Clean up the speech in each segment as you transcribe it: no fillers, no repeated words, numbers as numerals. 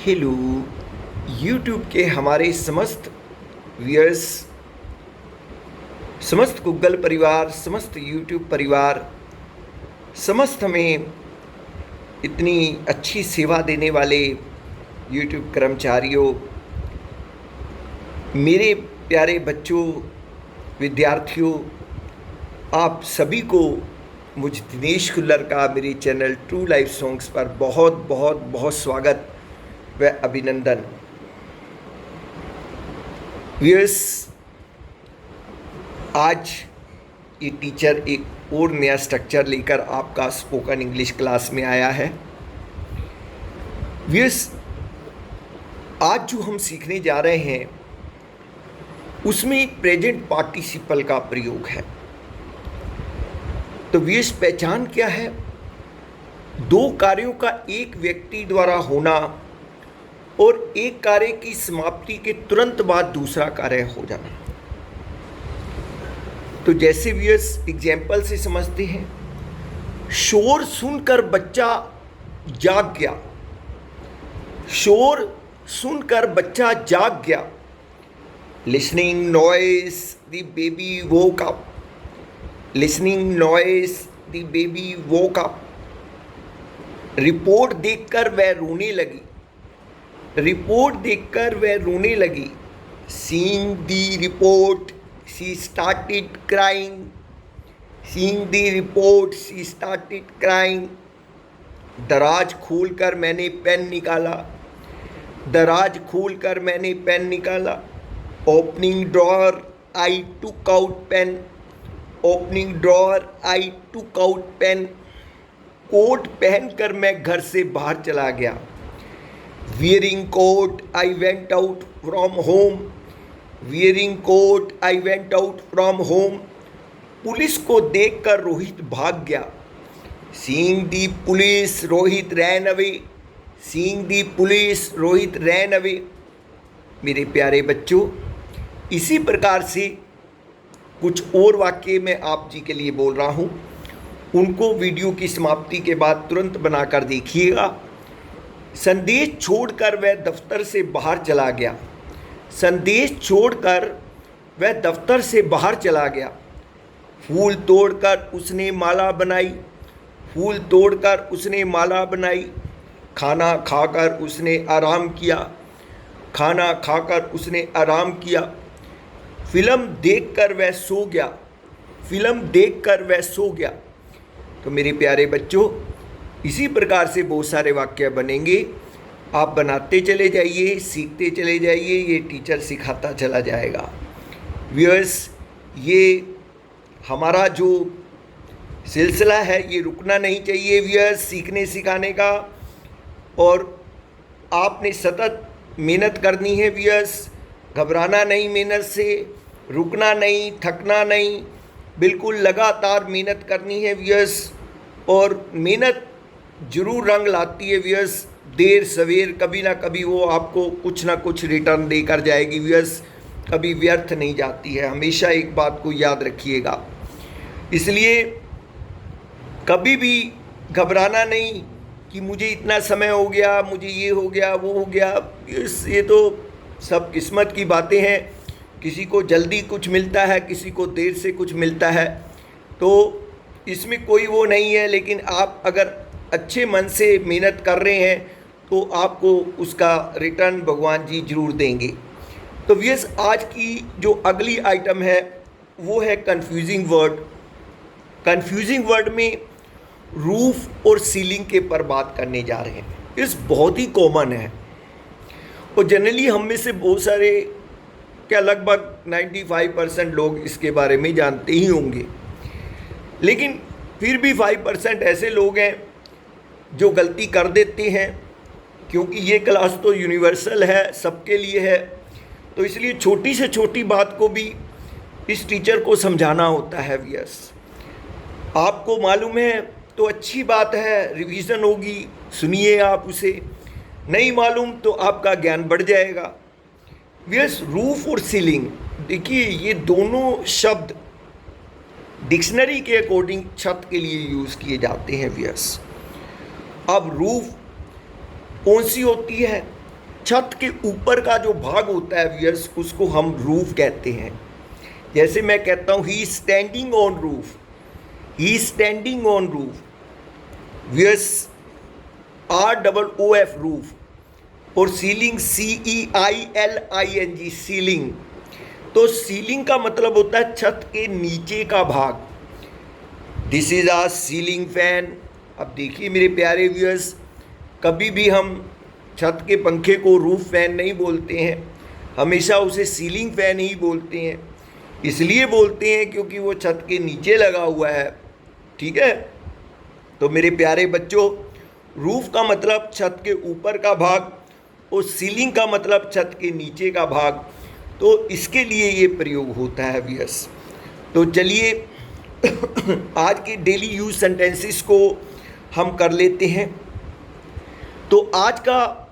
Hello YouTube के हमारे समस्त व्यूअर्स, समस्त गूगल परिवार, समस्त यूट्यूब परिवार, समस्त हमें इतनी अच्छी सेवा देने वाले यूट्यूब कर्मचारियों, मेरे प्यारे बच्चों, विद्यार्थियों, आप सभी को मुझ दिनेश खुल्लर का मेरे चैनल ट्रू लाइफ सॉन्ग्स पर बहुत बहुत बहुत स्वागत व अभिनंदन। व्यूअर्स, आज ये टीचर एक और नया स्ट्रक्चर लेकर आपका स्पोकन इंग्लिश क्लास में आया है। व्यूअर्स, आज जो हम सीखने जा रहे हैं उसमें प्रेजेंट पार्टिसिपल का प्रयोग है। तो व्यूअर्स, पहचान क्या है? दो कार्यों का एक व्यक्ति द्वारा होना और एक कार्य की समाप्ति के तुरंत बाद दूसरा कार्य हो जाना। तो जैसे व्यूअर्स एग्जाम्पल से समझते हैं, शोर सुनकर बच्चा जाग गया। शोर सुनकर बच्चा जाग गया। Listening noise the baby woke up. Listening noise the baby woke up. Report देखकर वह रोने लगी। रिपोर्ट देखकर वह रोने लगी। Seeing the report, she started crying. Seeing the report, she started crying. दराज खोलकर मैंने पेन निकाला। दराज खोलकर मैंने पेन निकाला। Opening drawer, I took out pen. Opening drawer, I took out pen. Coat पहनकर मैं घर से बाहर चला गया। Wearing coat, I went out from home. Wearing coat, I went out from home. Police को देखकर रोहित भाग गया। Seeing the police, Rohit ran away. Seeing the police, Rohit ran away. मेरे प्यारे बच्चों, इसी प्रकार से कुछ और वाक्य मैं आप जी के लिए बोल रहा हूँ, उनको वीडियो की समाप्ति के बाद तुरंत बनाकर देखिएगा। संदेश छोड़कर वह दफ्तर से बाहर चला गया। संदेश छोड़कर वह दफ्तर से बाहर चला गया। फूल तोड़कर उसने माला बनाई। फूल तोड़कर उसने माला बनाई। खाना खाकर उसने आराम किया। खाना खाकर उसने आराम किया। फिल्म देखकर वह सो गया। फिल्म देखकर वह सो गया। तो मेरे प्यारे बच्चों, इसी प्रकार से बहुत सारे वाक्य बनेंगे। आप बनाते चले जाइए, सीखते चले जाइए, ये टीचर सिखाता चला जाएगा। व्यूअर्स, ये हमारा जो सिलसिला है ये रुकना नहीं चाहिए व्यूअर्स, सीखने सिखाने का। और आपने सतत मेहनत करनी है व्यूअर्स, घबराना नहीं, मेहनत से रुकना नहीं, थकना नहीं, बिल्कुल लगातार मेहनत करनी है व्यूअर्स। और मेहनत जरूर रंग लाती है व्यूअर्स, देर सवेर कभी ना कभी वो आपको कुछ ना कुछ रिटर्न देकर जाएगी व्यूअर्स, कभी व्यर्थ नहीं जाती है। हमेशा एक बात को याद रखिएगा। इसलिए कभी भी घबराना नहीं कि मुझे इतना समय हो गया, मुझे ये हो गया, वो हो गया। ये तो सब किस्मत की बातें हैं। किसी को जल्दी कुछ मिलता है, किसी को देर से कुछ मिलता है, तो इसमें कोई वो नहीं है। लेकिन आप अगर अच्छे मन से मेहनत कर रहे हैं तो आपको उसका रिटर्न भगवान जी जरूर देंगे। तो व्यूअर्स, आज की जो अगली आइटम है वो है कंफ्यूजिंग वर्ड। कंफ्यूजिंग वर्ड में रूफ और सीलिंग के पर बात करने जा रहे हैं। इस बहुत ही कॉमन है और जनरली हम में से बहुत सारे, क्या लगभग 95% लोग इसके बारे में जानते ही होंगे। लेकिन फिर भी 5% ऐसे लोग हैं जो गलती कर देते हैं, क्योंकि ये क्लास तो यूनिवर्सल है, सबके लिए है। तो इसलिए छोटी से छोटी बात को भी इस टीचर को समझाना होता है व्यूअर्स। आपको मालूम है तो अच्छी बात है, रिवीजन होगी, सुनिए आप उसे। नहीं मालूम तो आपका ज्ञान बढ़ जाएगा व्यूअर्स। रूफ और सीलिंग, देखिए ये दोनों शब्द डिक्शनरी के अकॉर्डिंग छत के लिए यूज़ किए जाते हैं व्यूअर्स। अब रूफ कौन सी होती है? छत के ऊपर का जो भाग होता है व्यूअर्स, उसको हम रूफ कहते हैं। जैसे मैं कहता हूँ he standing on roof, he standing on roof, viewers ROOF roof, और सीलिंग CEILING सीलिंग। तो सीलिंग का मतलब होता है छत के नीचे का भाग। This is a ceiling fan. अब देखिए मेरे प्यारे व्यूअर्स, कभी भी हम छत के पंखे को रूफ फैन नहीं बोलते हैं, हमेशा उसे सीलिंग फैन ही बोलते हैं। इसलिए बोलते हैं क्योंकि वो छत के नीचे लगा हुआ है। ठीक है, तो मेरे प्यारे बच्चों, रूफ का मतलब छत के ऊपर का भाग और सीलिंग का मतलब छत के नीचे का भाग। तो इसके लिए ये प्रयोग होता है व्यूअर्स। तो चलिए आज के डेली यूज सेंटेंसेस को हम कर लेते हैं। तो आज का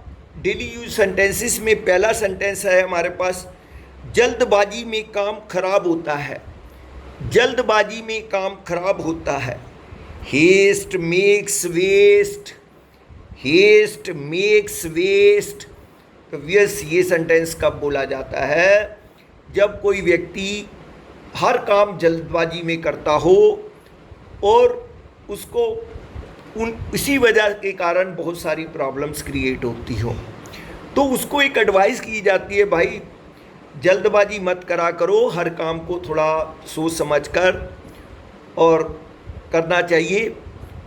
डेली यूज सेंटेंसेस में पहला सेंटेंस है हमारे पास, जल्दबाजी में काम खराब होता है। जल्दबाजी में काम खराब होता है। Haste makes waste, haste makes waste. तो यस, ये सेंटेंस कब बोला जाता है? जब कोई व्यक्ति हर काम जल्दबाजी में करता हो और उसको इसी वजह के कारण बहुत सारी प्रॉब्लम्स क्रिएट होती हो, तो उसको एक एडवाइस की जाती है, भाई जल्दबाजी मत करा करो, हर काम को थोड़ा सोच समझ कर और करना चाहिए,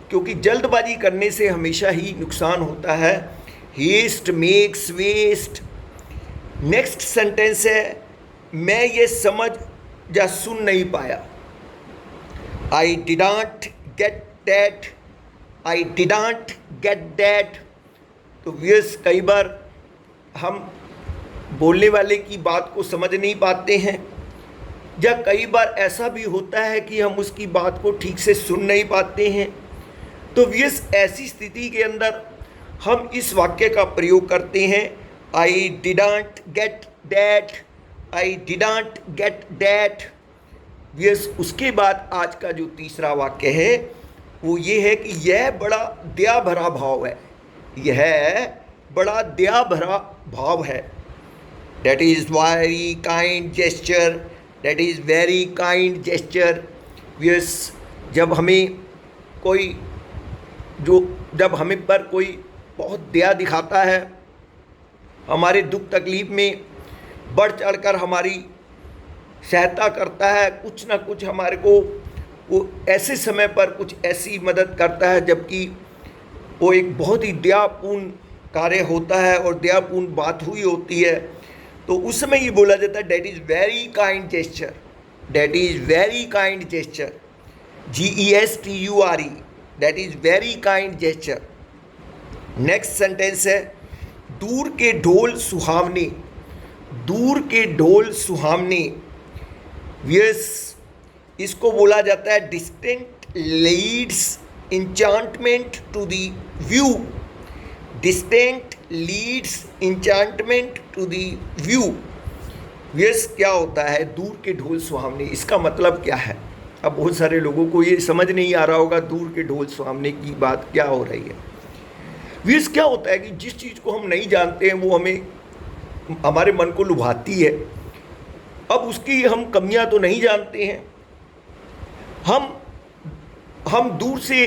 क्योंकि जल्दबाजी करने से हमेशा ही नुकसान होता है। Haste makes waste. Next sentence है, मैं ये समझ या सुन नहीं पाया। I didn't get that, I didn't get that. तो व्यूअर्स, कई बार हम बोलने वाले की बात को समझ नहीं पाते हैं, या कई बार ऐसा भी होता है कि हम उसकी बात को ठीक से सुन नहीं पाते हैं। तो व्यूअर्स, ऐसी स्थिति के अंदर हम इस वाक्य का प्रयोग करते हैं, आई didn't get that, I didn't get that. Viewers, उसके बाद आज का जो तीसरा वाक्य है वो ये है कि यह बड़ा दया भरा भाव है। यह बड़ा दया भरा भाव है। That is very kind gesture, that is very kind gesture। Yes, जब हमें पर कोई बहुत दया दिखाता है, हमारे दुख तकलीफ में बढ़ चढ़कर हमारी सहायता करता है, कुछ ना कुछ हमारे को वो ऐसे समय पर कुछ ऐसी मदद करता है जबकि वो एक बहुत ही दयापूर्ण कार्य होता है और दयापूर्ण बात हुई होती है, तो उस समय ये बोला जाता है, that is very kind gesture, that is very kind gesture, GESTURE, that is very kind gesture. Next sentence है, दूर के ढोल सुहावने, दूर के ढोल सुहावने। यस, इसको बोला जाता है distant leads enchantment to the view, distant leads enchantment to the view. Yes, क्या होता है दूर के ढोल सुहावने, इसका मतलब क्या है? अब बहुत सारे लोगों को ये समझ नहीं आ रहा होगा दूर के ढोल सुहावने की बात क्या हो रही है। यस, क्या होता है कि जिस चीज़ को हम नहीं जानते हैं वो हमारे मन को लुभाती है। अब उसकी हम कमियां तो नहीं जानते हैं, हम दूर से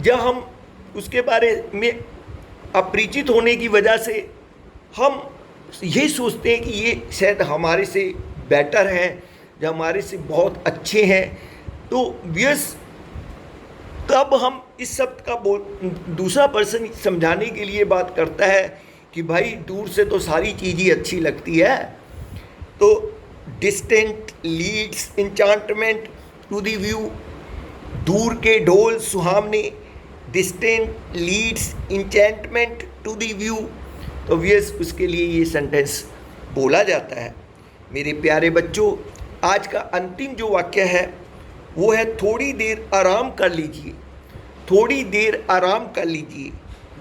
या हम उसके बारे में अपरिचित होने की वजह से हम ये सोचते हैं कि ये शायद हमारे से बेटर हैं या हमारे से बहुत अच्छे हैं। तो यस, तब हम इस शब्द का दूसरा पर्सन समझाने के लिए बात करता है कि भाई दूर से तो सारी चीज़ ही अच्छी लगती है। तो distant leads enchantment to the view, दूर के ढोल सुहावने, distant leads enchantment to the view. तो व्यस, उसके लिए ये सेंटेंस बोला जाता है। मेरे प्यारे बच्चों, आज का अंतिम जो वाक्य है वो है, थोड़ी देर आराम कर लीजिए, थोड़ी देर आराम कर लीजिए।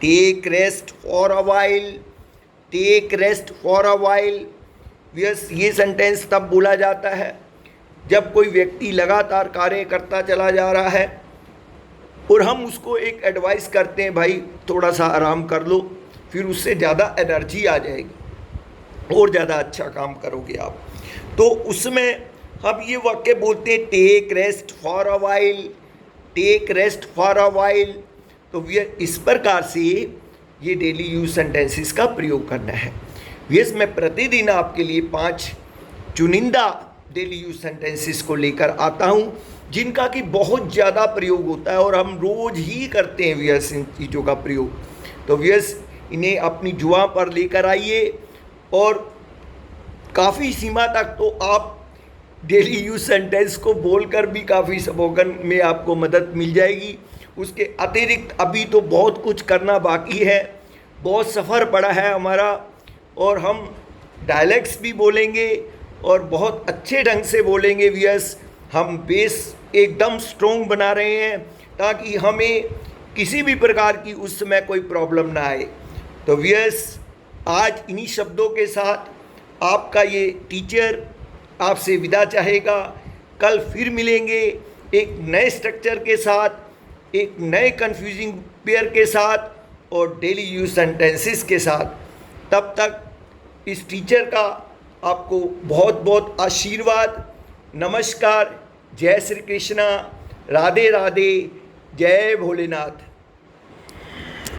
Take rest for a while, take rest for a while. Viewers, ये सेंटेंस तब बोला जाता है जब कोई व्यक्ति लगातार कार्य करता चला जा रहा है और हम उसको एक एडवाइस करते हैं, भाई थोड़ा सा आराम कर लो, फिर उससे ज़्यादा एनर्जी आ जाएगी और ज़्यादा अच्छा काम करोगे आप। तो उसमें हम ये वाक्य बोलते हैं, take rest for a while, take rest for a while. तो इस प्रकार से ये डेली यूज सेंटेंसेस का प्रयोग करना है। मैं प्रतिदिन आपके लिए 5 चुनिंदा डेली यूज सेंटेंसेस को लेकर आता हूँ, जिनका कि बहुत ज़्यादा प्रयोग होता है और हम रोज ही करते हैं इन चीज़ों का प्रयोग। तो इन्हें अपनी जुआ पर लेकर आइए और काफ़ी सीमा तक तो आप डेली यूज सेंटेंस को बोलकर भी काफ़ी स्पोकन में आपको मदद मिल जाएगी। उसके अतिरिक्त अभी तो बहुत कुछ करना बाकी है, बहुत सफ़र पड़ा है हमारा, और हम डायलेक्ट्स भी बोलेंगे और बहुत अच्छे ढंग से बोलेंगे। हम बेस एकदम स्ट्रोंग बना रहे हैं ताकि हमें किसी भी प्रकार की उस समय कोई प्रॉब्लम ना आए। तो आज इन्हीं शब्दों के साथ आपका ये टीचर आपसे विदा चाहेगा। कल फिर मिलेंगे एक नए स्ट्रक्चर के साथ, एक नए कंफ्यूजिंग पेयर के साथ और डेली यूज सेंटेंसेस के साथ। तब तक इस टीचर का आपको बहुत बहुत आशीर्वाद। नमस्कार, जय श्री कृष्णा, राधे राधे, जय भोलेनाथ।